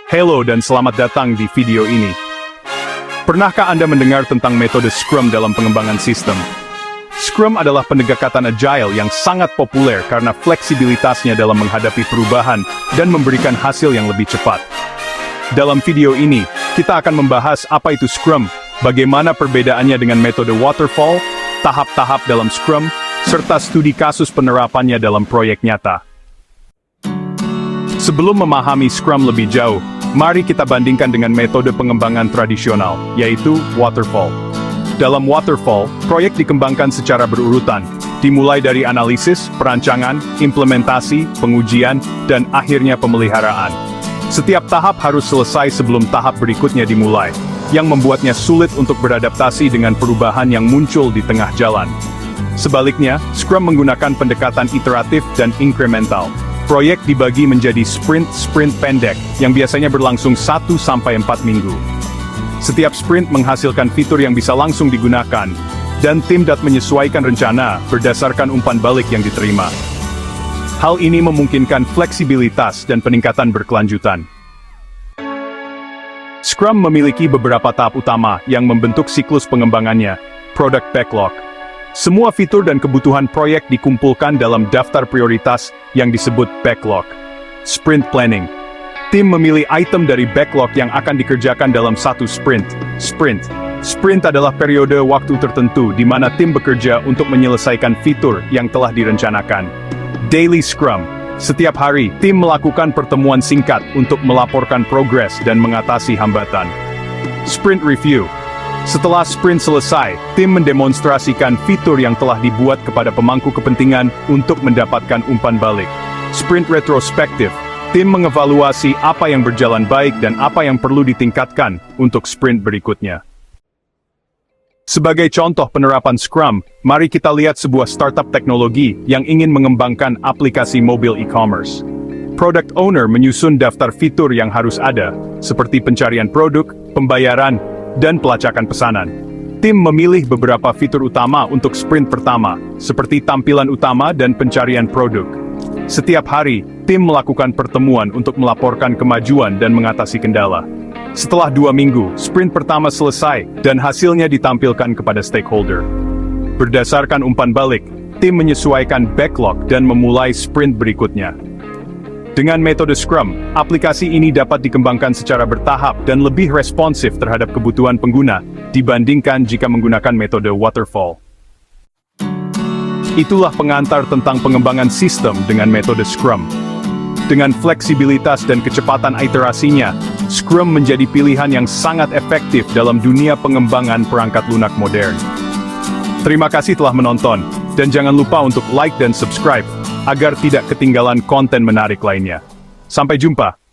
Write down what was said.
Halo dan selamat datang di video ini. Pernahkah Anda mendengar tentang metode Scrum dalam pengembangan sistem? Scrum adalah pendekatan agile yang sangat populer karena fleksibilitasnya dalam menghadapi perubahan dan memberikan hasil yang lebih cepat. Dalam video ini, kita akan membahas apa itu Scrum, bagaimana perbedaannya dengan metode Waterfall, tahap-tahap dalam Scrum, serta studi kasus penerapannya dalam proyek nyata. Sebelum memahami Scrum lebih jauh, mari kita bandingkan dengan metode pengembangan tradisional, yaitu Waterfall. Dalam Waterfall, proyek dikembangkan secara berurutan, dimulai dari analisis, perancangan, implementasi, pengujian, dan akhirnya pemeliharaan. Setiap tahap harus selesai sebelum tahap berikutnya dimulai, yang membuatnya sulit untuk beradaptasi dengan perubahan yang muncul di tengah jalan. Sebaliknya, Scrum menggunakan pendekatan iteratif dan incremental. Proyek dibagi menjadi sprint pendek, yang biasanya berlangsung 1-4 minggu. Setiap sprint menghasilkan fitur yang bisa langsung digunakan, dan tim dapat menyesuaikan rencana berdasarkan umpan balik yang diterima. Hal ini memungkinkan fleksibilitas dan peningkatan berkelanjutan. Scrum memiliki beberapa tahap utama yang membentuk siklus pengembangannya, Product Backlog. Semua fitur dan kebutuhan proyek dikumpulkan dalam daftar prioritas yang disebut backlog. Sprint Planning. Tim memilih item dari backlog yang akan dikerjakan dalam satu sprint. Sprint adalah periode waktu tertentu di mana tim bekerja untuk menyelesaikan fitur yang telah direncanakan. Daily Scrum. Setiap hari, tim melakukan pertemuan singkat untuk melaporkan progres dan mengatasi hambatan. Sprint Review. Setelah sprint selesai, tim mendemonstrasikan fitur yang telah dibuat kepada pemangku kepentingan untuk mendapatkan umpan balik. Sprint Retrospektif. Tim mengevaluasi apa yang berjalan baik dan apa yang perlu ditingkatkan untuk sprint berikutnya. Sebagai contoh penerapan Scrum, mari kita lihat sebuah startup teknologi yang ingin mengembangkan aplikasi mobil e-commerce. Product Owner menyusun daftar fitur yang harus ada, seperti pencarian produk, pembayaran, dan pelacakan pesanan. Tim memilih beberapa fitur utama untuk sprint pertama, seperti tampilan utama dan pencarian produk. Setiap hari, tim melakukan pertemuan untuk melaporkan kemajuan dan mengatasi kendala. Setelah 2 minggu, sprint pertama selesai, dan hasilnya ditampilkan kepada stakeholder. Berdasarkan umpan balik, tim menyesuaikan backlog dan memulai sprint berikutnya. Dengan metode Scrum, aplikasi ini dapat dikembangkan secara bertahap dan lebih responsif terhadap kebutuhan pengguna, dibandingkan jika menggunakan metode Waterfall. Itulah pengantar tentang pengembangan sistem dengan metode Scrum. Dengan fleksibilitas dan kecepatan iterasinya, Scrum menjadi pilihan yang sangat efektif dalam dunia pengembangan perangkat lunak modern. Terima kasih telah menonton, dan jangan lupa untuk like dan subscribe, agar tidak ketinggalan konten menarik lainnya. Sampai jumpa!